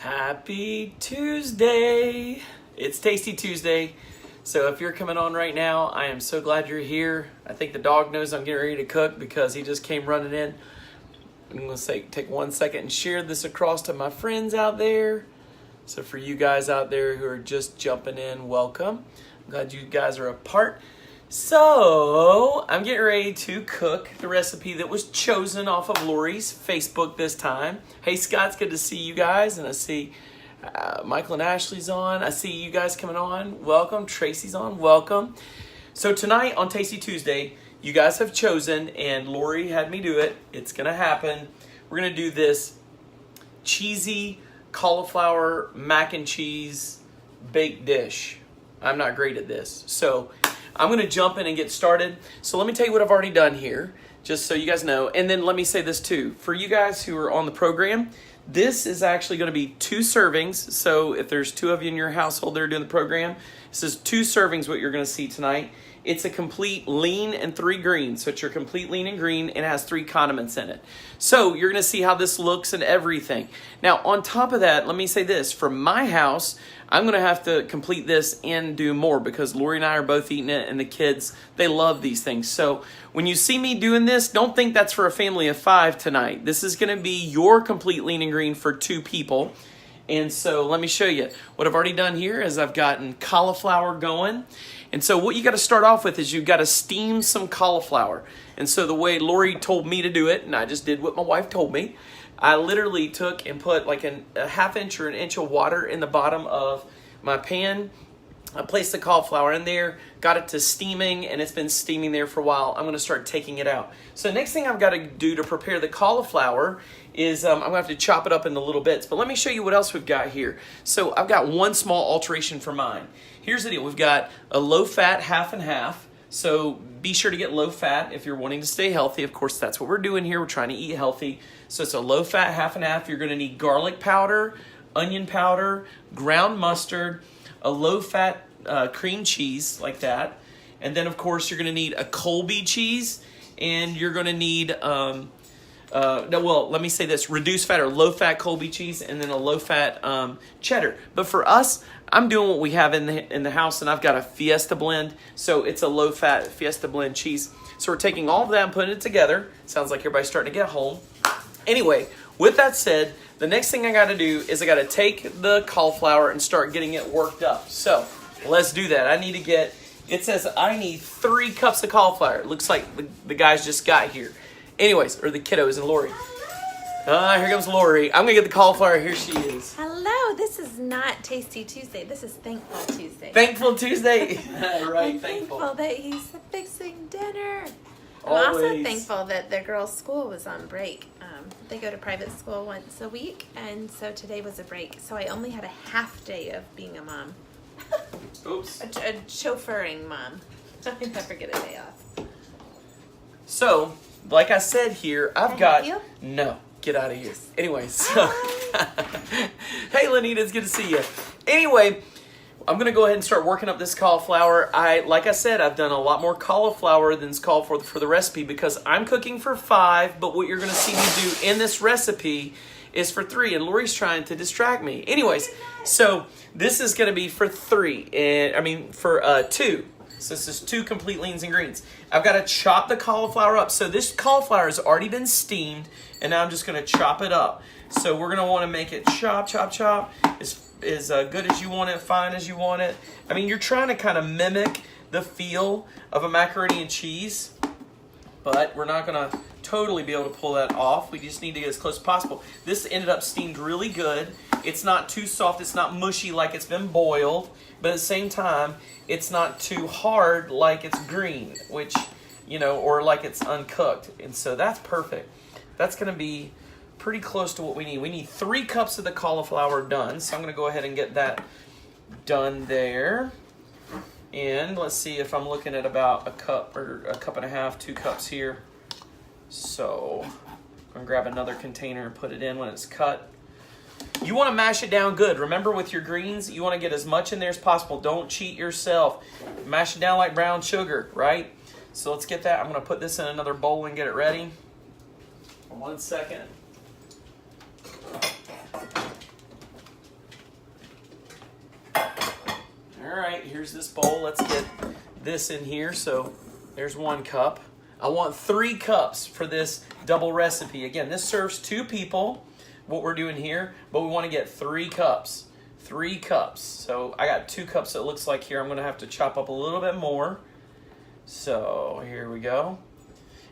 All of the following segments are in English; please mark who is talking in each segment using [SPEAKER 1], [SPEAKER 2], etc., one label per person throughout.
[SPEAKER 1] Happy Tuesday! It's Tasty Tuesday. So if you're coming on right now, I am so glad you're here. I think the dog knows I'm getting ready to cook because he just came running in. I'm going to take 1 second and share this across to my friends out there. So for you guys out there who are just jumping in, welcome. I'm glad you guys are a part. So I'm getting ready to cook the recipe that was chosen off of Lori's Facebook this time. Hey Scott, it's good to see you guys, and I see Michael and Ashley's on. I see you guys coming on. Welcome. Tracy's on. Welcome. So tonight on Tasty Tuesday, you guys have chosen, and Lori had me do it. It's gonna happen. We're gonna do this cheesy cauliflower mac and cheese baked dish. I'm not great at this, so I'm going to jump in and get started. So let me tell you what I've already done here, just so you guys know. And then let me say this too. For you guys who are on the program, this is actually going to be 2 servings. So if there's 2 of you in your household that are doing the program, this is 2 servings what you're going to see tonight. It's a complete lean and 3 greens. So it's your complete lean and green, and it has 3 condiments in it. So you're going to see how this looks and everything. Now, on top of that, let me say this. For my house, I'm going to have to complete this and do more because Lori and I are both eating it, and the kids, they love these things. So when you see me doing this, don't think that's for a family of 5 tonight. This is going to be your complete lean and green for 2 people. And so let me show you. What I've already done here is I've gotten cauliflower going. And so what you got to start off with is you've got to steam some cauliflower. And so the way Lori told me to do it, and I just did what my wife told me, I literally took and put like a ½ inch or an inch of water in the bottom of my pan. I placed the cauliflower in there, got it to steaming, and it's been steaming there for a while. I'm going to start taking it out. So the next thing I've got to do to prepare the cauliflower is I'm going to have to chop it up into little bits. But let me show you what else we've got here. So I've got one small alteration for mine. Here's the deal. We've got a low-fat half and half. So be sure to get low fat if you're wanting to stay healthy. Of course, that's what we're doing here. We're trying to eat healthy. So it's a low fat half and half. You're going to need garlic powder, onion powder, ground mustard, a low fat cream cheese like that. And then, of course, you're going to need a Colby cheese. And you're going to need, let me say this, reduced fat or low fat Colby cheese, and then a low fat cheddar. But for us, I'm doing what we have in the house, and I've got a Fiesta blend, so it's a low-fat Fiesta blend cheese. So we're taking all of that and putting it together. Sounds like everybody's starting to get home. Anyway, with that said, the next thing I got to do is I got to take the cauliflower and start getting it worked up. So let's do that. It says I need 3 cups of cauliflower. It looks like the guys just got here. Anyways, or the kiddos and Lori. Here comes Lori. I'm going to get the cauliflower. Here she is.
[SPEAKER 2] Hello. This is not Tasty Tuesday. This is Thankful Tuesday.
[SPEAKER 1] Thankful Tuesday. Right,
[SPEAKER 2] I'm thankful that he's fixing dinner. I'm
[SPEAKER 1] Always.
[SPEAKER 2] also thankful that the girls' school was on break. They go to private school once a week, and so today was a break. So I only had a half day of being a mom.
[SPEAKER 1] Oops.
[SPEAKER 2] A chauffeuring mom. I never get a day off.
[SPEAKER 1] So, like I said here, I've
[SPEAKER 2] Can I
[SPEAKER 1] got...
[SPEAKER 2] help
[SPEAKER 1] No. Get out of here. Anyway, so... Hey, Lenita, it's good to see you. Anyway, I'm going to go ahead and start working up this cauliflower. Like I said, I've done a lot more cauliflower than's called for the recipe because I'm cooking for 5, but what you're going to see me do in this recipe is for 3, and Lori's trying to distract me. Anyways, so this is going to be for 3, and for 2. So this is 2 complete leans and greens. I've got to chop the cauliflower up. So this cauliflower has already been steamed, and now I'm just going to chop it up. So we're going to want to make it chop, as good as you want it, fine as you want it. I mean, you're trying to kind of mimic the feel of a macaroni and cheese, but we're not going to totally be able to pull that off. We just need to get as close as possible. This ended up steamed really good. It's not too soft. It's not mushy like it's been boiled, but at the same time, it's not too hard like it's green, which, or like it's uncooked. And so that's perfect. That's going to be pretty close to what we need. We need 3 cups of the cauliflower done. So I'm going to go ahead and get that done there. And let's see if I'm looking at about a cup or a cup and a half, 2 cups here. So I'm going to grab another container and put it in when it's cut. You want to mash it down good. Remember, with your greens, you want to get as much in there as possible. Don't cheat yourself. Mash it down like brown sugar, right? So let's get that. I'm going to put this in another bowl and get it ready. 1 second. here's this bowl. Let's get this in here. So there's 1 cup. I want 3 cups for this double recipe. Again, this serves 2 people, what we're doing here, but we want to get 3 cups. 3 cups. So I got 2 cups it looks like here. I'm going to have to chop up a little bit more. So here we go.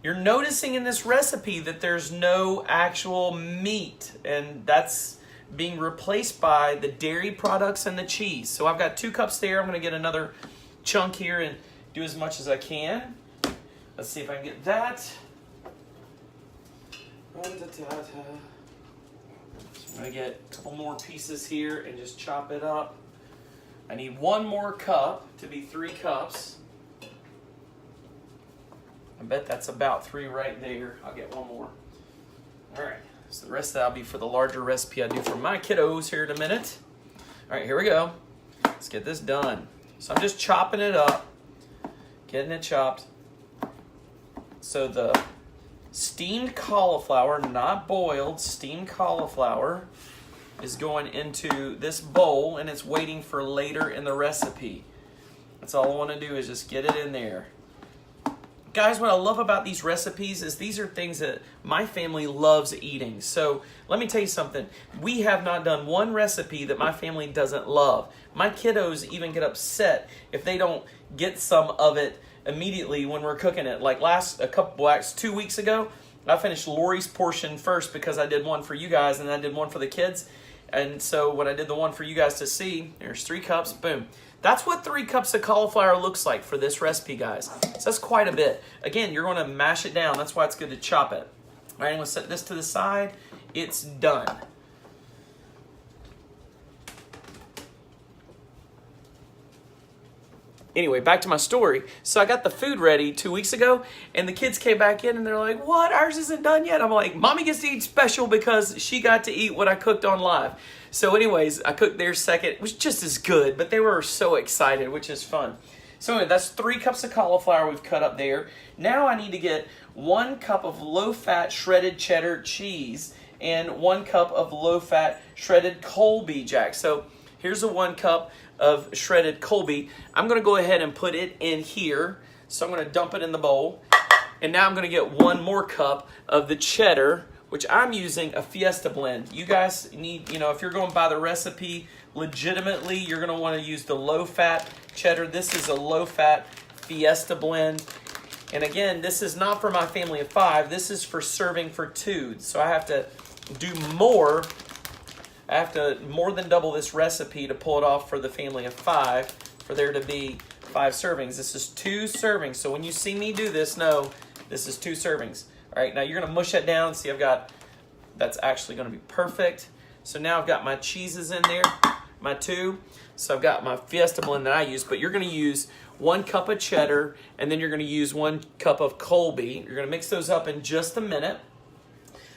[SPEAKER 1] You're noticing in this recipe that there's no actual meat, and that's being replaced by the dairy products and the cheese. So I've got 2 cups there. I'm going to get another chunk here and do as much as I can. Let's see if I can get that. So I'm going to get a couple more pieces here and just chop it up. I need 1 more cup to be 3 cups. I bet that's about 3 right there. I'll get 1 more. All right, so the rest of that will be for the larger recipe I do for my kiddos here in a minute. All right, here we go. Let's get this done. So I'm just chopping it up, getting it chopped. So the steamed cauliflower, not boiled, steamed cauliflower is going into this bowl, and it's waiting for later in the recipe. That's all I want to do is just get it in there. Guys, what I love about these recipes is these are things that my family loves eating. So let me tell you something. We have not done 1 recipe that my family doesn't love. My kiddos even get upset if they don't get some of it immediately when we're cooking it. Like 2 weeks ago, I finished Lori's portion first because I did one for you guys and I did one for the kids. And so when I did the one for you guys to see, there's 3 cups, boom. That's what 3 cups of cauliflower looks like for this recipe, guys. So that's quite a bit. Again, you're going to mash it down. That's why it's good to chop it. All right, I'm going to set this to the side. It's done. Anyway, back to my story. So I got the food ready 2 weeks ago, and the kids came back in, and they're like, what? Ours isn't done yet? I'm like, Mommy gets to eat special because she got to eat what I cooked on live. So anyways, I cooked theirs second. It was just as good, but they were so excited, which is fun. So anyway, that's 3 cups of cauliflower we've cut up there. Now I need to get 1 cup of low-fat shredded cheddar cheese and 1 cup of low-fat shredded Colby Jack. So here's a 1 cup of shredded Colby. I'm going to go ahead and put it in here. So I'm going to dump it in the bowl. And now I'm going to get 1 more cup of the cheddar, which I'm using a Fiesta blend. You guys need, if you're going by the recipe legitimately, you're going to want to use the low-fat cheddar. This is a low-fat Fiesta blend. And again, this is not for my family of 5. This is for serving for 2. So I have to do more. I have to more than double this recipe to pull it off for the family of 5 for there to be 5 servings. This is 2 servings. So when you see me do this, know this is 2 servings. All right, now you're going to mush that down. See, that's actually going to be perfect. So now I've got my cheeses in there, my 2. So I've got my Fiesta blend that I use, but you're going to use 1 cup of cheddar, and then you're going to use 1 cup of Colby. You're going to mix those up in just a minute.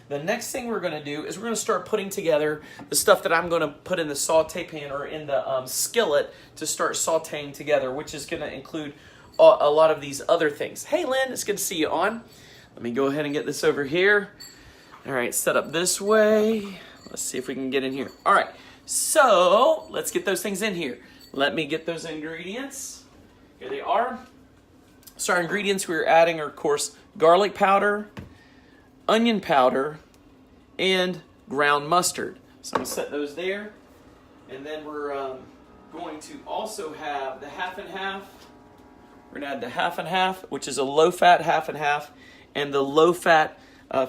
[SPEAKER 1] The next thing we're going to do is we're going to start putting together the stuff that I'm going to put in the saute pan or in the skillet to start sauteing together, which is going to include a lot of these other things. Hey, Lynn, it's good to see you on. Let me go ahead and get this over here. All right, set up this way. Let's see if we can get in here. All right, so let's get those things in here. Let me get those ingredients. Here they are. So our ingredients we're adding are, of course, garlic powder, onion powder, and ground mustard. So I'm going to set those there. And then we're going to also have the half and half. We're going to add the half and half, which is a low-fat half and half, and the low-fat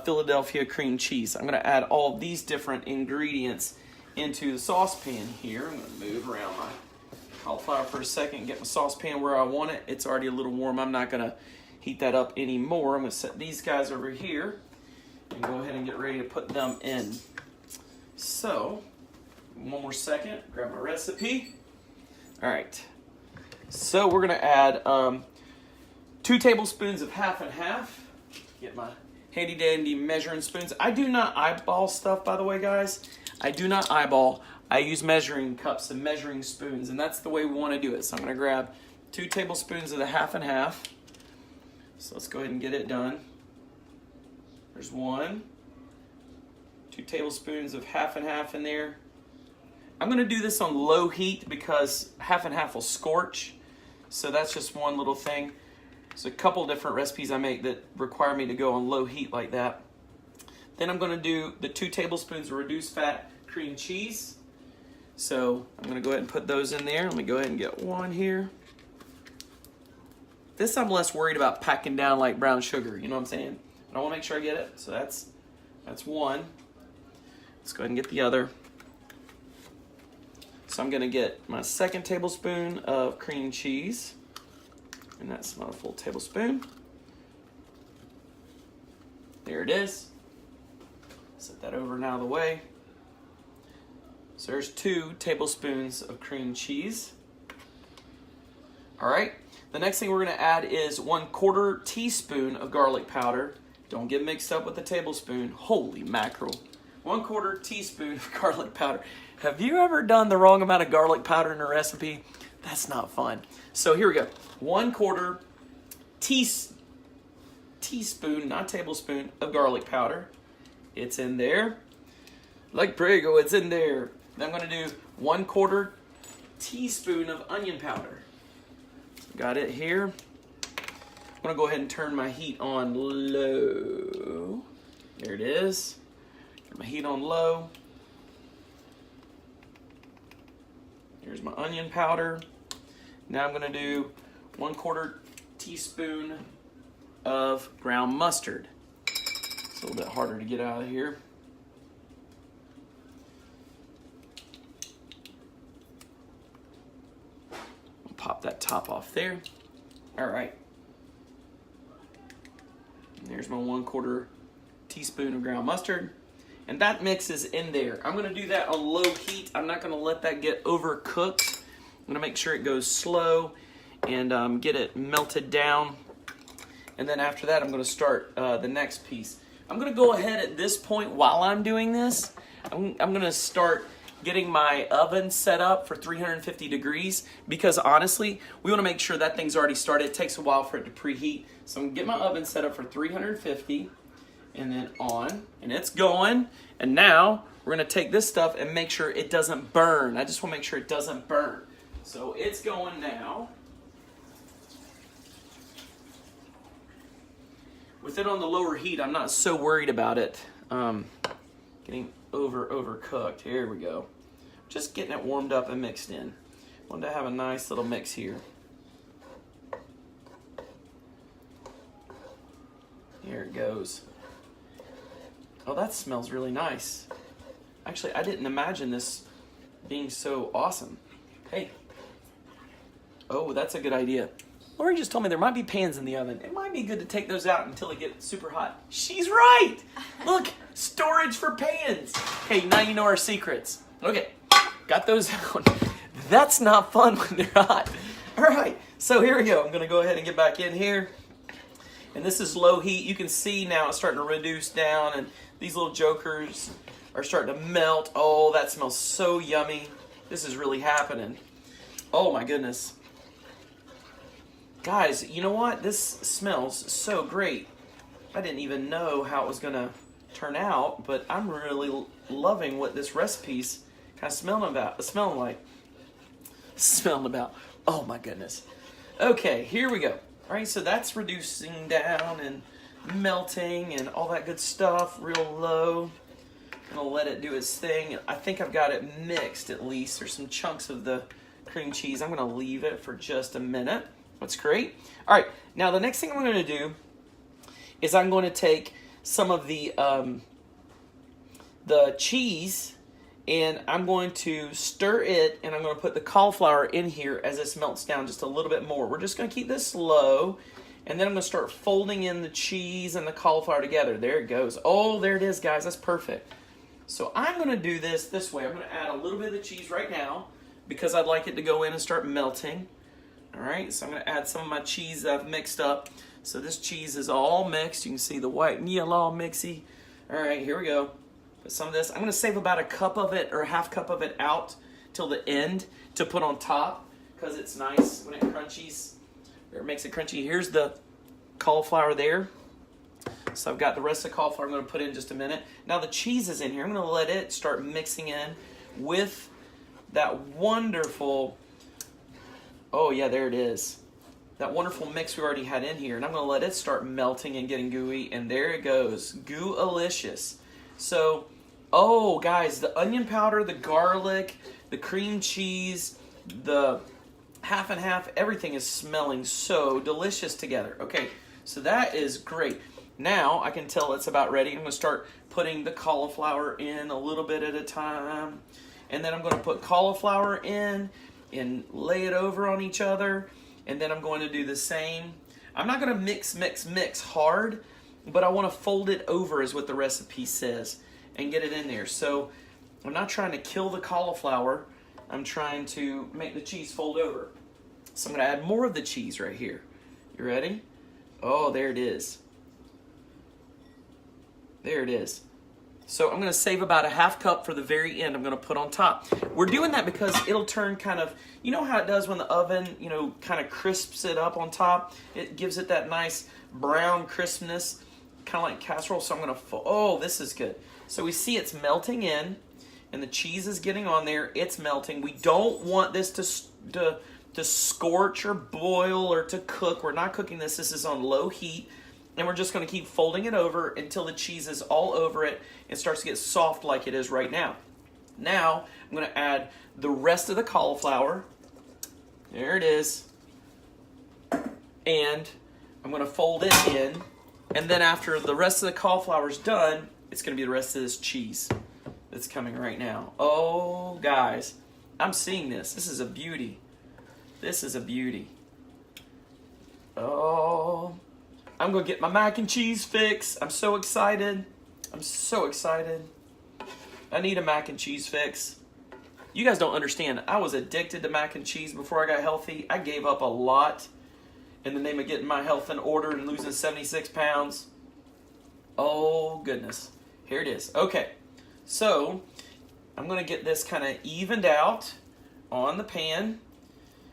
[SPEAKER 1] Philadelphia cream cheese. I'm going to add all these different ingredients into the saucepan here. I'm going to move around my cauliflower for a second and get my saucepan where I want it. It's already a little warm. I'm not going to heat that up anymore. I'm going to set these guys over here and go ahead and get ready to put them in. So, 1 more second, grab my recipe. All right, so we're gonna add 2 tablespoons of half and half. Get my handy dandy measuring spoons. I do not eyeball stuff, by the way, guys. I do not eyeball. I use measuring cups and measuring spoons, and that's the way we want to do it. So I'm gonna grab 2 tablespoons of the half and half. So let's go ahead and get it done. There's 1. 2 tablespoons of half and half in there. I'm going to do this on low heat because half and half will scorch. So that's just one little thing. There's a couple different recipes I make that require me to go on low heat like that. Then I'm going to do the 2 tablespoons of reduced fat cream cheese. So I'm going to go ahead and put those in there. Let me go ahead and get one here. This I'm less worried about packing down like brown sugar, you know what I'm saying? But I want to make sure I get it. So that's one. Let's go ahead and get the other. So I'm going to get my 2nd tablespoon of cream cheese. And that's not a full tablespoon. There it is. Set that over and out of the way. So there's 2 tablespoons of cream cheese. All right. The next thing we're going to add is 1/4 teaspoon of garlic powder. Don't get mixed up with the tablespoon. Holy mackerel. 1/4 teaspoon of garlic powder. Have you ever done the wrong amount of garlic powder in a recipe? That's not fun. So here we go. 1/4 teaspoon, not tablespoon, of garlic powder. It's in there. Like Prego, it's in there. Then I'm going to do 1/4 teaspoon of onion powder. Got it here. I'm going to go ahead and turn my heat on low. There it is. Turn my heat on low. Here's my onion powder. Now I'm going to do 1/4 teaspoon of ground mustard. It's a little bit harder to get out of here. I'll pop that top off there. All right. And there's my 1/4 teaspoon of ground mustard. And that mix is in there. I'm going to do that on low heat. I'm not going to let that get overcooked. I'm going to make sure it goes slow and get it melted down. And then after that, I'm going to start the next piece. I'm going to go ahead at this point while I'm doing this. I'm going to start getting my oven set up for 350 degrees because honestly, we want to make sure that thing's already started. It takes a while for it to preheat. So I'm going to get my oven set up for 350 and then on, and it's going. And now we're going to take this stuff and make sure it doesn't burn. I just want to make sure it doesn't burn. So it's going now. With it on the lower heat, I'm not so worried about it getting overcooked. Here we go. Just getting it warmed up and mixed in. Want to have a nice little mix here. Here it goes. Oh, that smells really nice. Actually, I didn't imagine this being so awesome. Hey. Oh, that's a good idea. Lori just told me there might be pans in the oven. It might be good to take those out until it gets super hot. She's right! Look, storage for pans. Okay, now you know our secrets. Okay, got those out. That's not fun when they're hot. All right, so here we go. I'm going to go ahead and get back in here. And this is low heat. You can see now it's starting to reduce down, and these little jokers are starting to melt. Oh, that smells so yummy. This is really happening. Oh, my goodness. Guys, you know what? This smells so great. I didn't even know how it was going to turn out, but I'm really loving what this recipe's kind of smelling about. Oh my goodness. Okay, here we go. All right, so that's reducing down and melting and all that good stuff, real low. I'm going to let it do its thing. I think I've got it mixed at least. There's some chunks of the cream cheese. I'm going to leave it for just a minute. That's great. All right, now the next thing I'm going to do is I'm going to take some of the cheese and I'm going to stir it and I'm going to put the cauliflower in here as this melts down just a little bit more. We're just going to keep this low and then I'm going to start folding in the cheese and the cauliflower together. There it goes. Oh, there it is, guys. That's perfect. So I'm going to do this way. I'm going to add a little bit of the cheese right now because I'd like it to go in and start melting. All right, so I'm going to add some of my cheese that I've mixed up. So this cheese is all mixed. You can see the white and yellow all mixy. All right, here we go. Put some of this. I'm going to save about a cup of it or a half cup of it out till the end to put on top because it's nice when it crunchies or it makes it crunchy. Here's the cauliflower there. So I've got the rest of the cauliflower I'm going to put in just a minute. Now the cheese is in here. I'm going to let it start mixing in with that wonderful, oh yeah, there it is. That wonderful mix we already had in here. And I'm going to let it start melting and getting gooey. And there it goes. Goo-alicious. So, oh, guys, the onion powder, the garlic, the cream cheese, the half and half, everything is smelling so delicious together. Okay, so that is great. Now I can tell it's about ready. I'm going to start putting the cauliflower in a little bit at a time. And then I'm going to put cauliflower in and lay it over on each other. And then I'm going to do the same. I'm not going to mix hard, but I want to fold it over is what the recipe says and get it in there. So I'm not trying to kill the cauliflower. I'm trying to make the cheese fold over. So I'm going to add more of the cheese right here. You ready? Oh, there it is. There it is. So I'm going to save about a half cup for the very end. I'm going to put on top. We're doing that because it'll turn kind of, you know how it does when the oven, you know, kind of crisps it up on top? It gives it that nice brown crispness, kind of like casserole. So I'm going to, oh, this is good. So we see it's melting in, and the cheese is getting on there. It's melting. We don't want this to scorch or boil or to cook. We're not cooking this. This is on low heat. And we're just going to keep folding it over until the cheese is all over it and starts to get soft like it is right now. Now, I'm going to add the rest of the cauliflower. There it is. And I'm going to fold it in. And then after the rest of the cauliflower is done, it's going to be the rest of this cheese that's coming right now. Oh, guys, I'm seeing this. This is a beauty. This is a beauty. Oh, I'm going to get my mac and cheese fix. I'm so excited. I'm so excited. I need a mac and cheese fix. You guys don't understand. I was addicted to mac and cheese before I got healthy. I gave up a lot in the name of getting my health in order and losing 76 pounds. Oh, goodness. Here it is. Okay. So, I'm going to get this kind of evened out on the pan.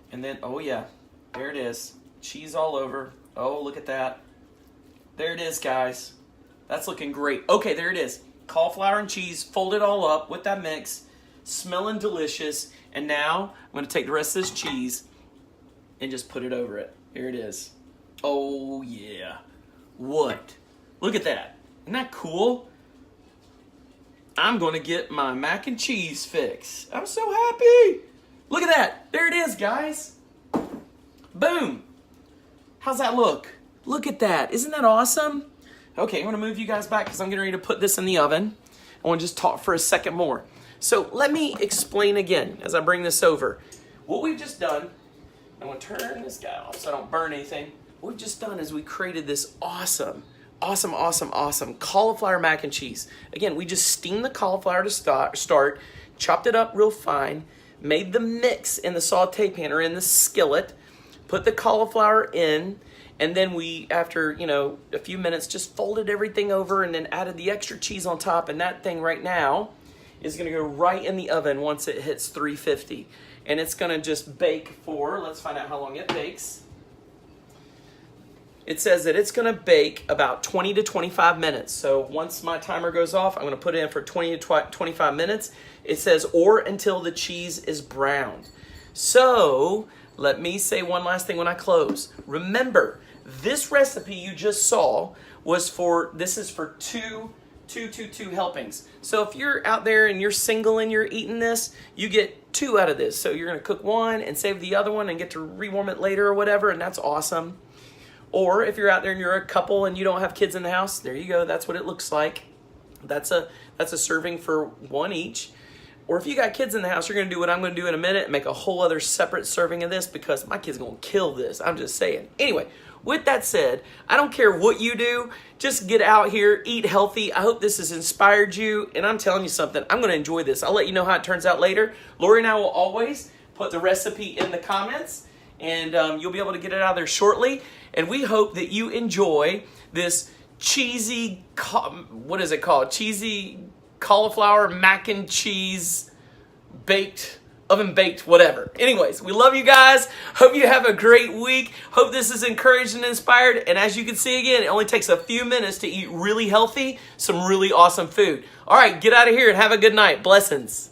[SPEAKER 1] And then, oh yeah, there it is. Cheese all over. Oh, look at that. There it is, guys. That's looking great. Okay, there it is. Cauliflower and cheese, fold it all up with that mix. Smelling delicious. And now, I'm going to take the rest of this cheese and just put it over it. Here it is. Oh, yeah. What? Look at that. Isn't that cool? I'm going to get my mac and cheese fix. I'm so happy. Look at that. There it is, guys. Boom. How's that look? Look at that. Isn't that awesome? Okay, I'm going to move you guys back because I'm getting ready to put this in the oven. I want to just talk for a second more. So let me explain again as I bring this over. What we've just done, I'm going to turn this guy off so I don't burn anything. What we've just done is we created this awesome cauliflower mac and cheese. Again, we just steamed the cauliflower to start, chopped it up real fine, made the mix in the saute pan or in the skillet, put the cauliflower in, and then we, after, a few minutes, just folded everything over and then added the extra cheese on top. And that thing right now is going to go right in the oven once it hits 350. And it's going to just bake for, let's find out how long it bakes. It says that it's going to bake about 20 to 25 minutes. So once my timer goes off, I'm going to put it in for 20 to 25 minutes. It says, or until the cheese is brown. So let me say one last thing when I close. Remember, this recipe you just saw was this is for two helpings. So if you're out there and you're single and you're eating this, you get 2 out of this. So you're going to cook one and save the other one and get to rewarm it later or whatever, and that's awesome. Or if you're out there and you're a couple and you don't have kids in the house, there you go. That's what it looks like. That's a serving for 1 each. Or if you got kids in the house, you're going to do what I'm going to do in a minute and make a whole other separate serving of this because my kid's going to kill this. I'm just saying. Anyway, with that said, I don't care what you do. Just get out here, eat healthy. I hope this has inspired you. And I'm telling you something, I'm going to enjoy this. I'll let you know how it turns out later. Lori and I will always put the recipe in the comments. And you'll be able to get it out there shortly. And we hope that you enjoy this cheesy, what is it called? Cheesy cauliflower mac and cheese oven baked, whatever. Anyways, we love you guys. Hope you have a great week. Hope this is encouraged and inspired. And as you can see again, it only takes a few minutes to eat really healthy, some really awesome food. All right, get out of here and have a good night. Blessings.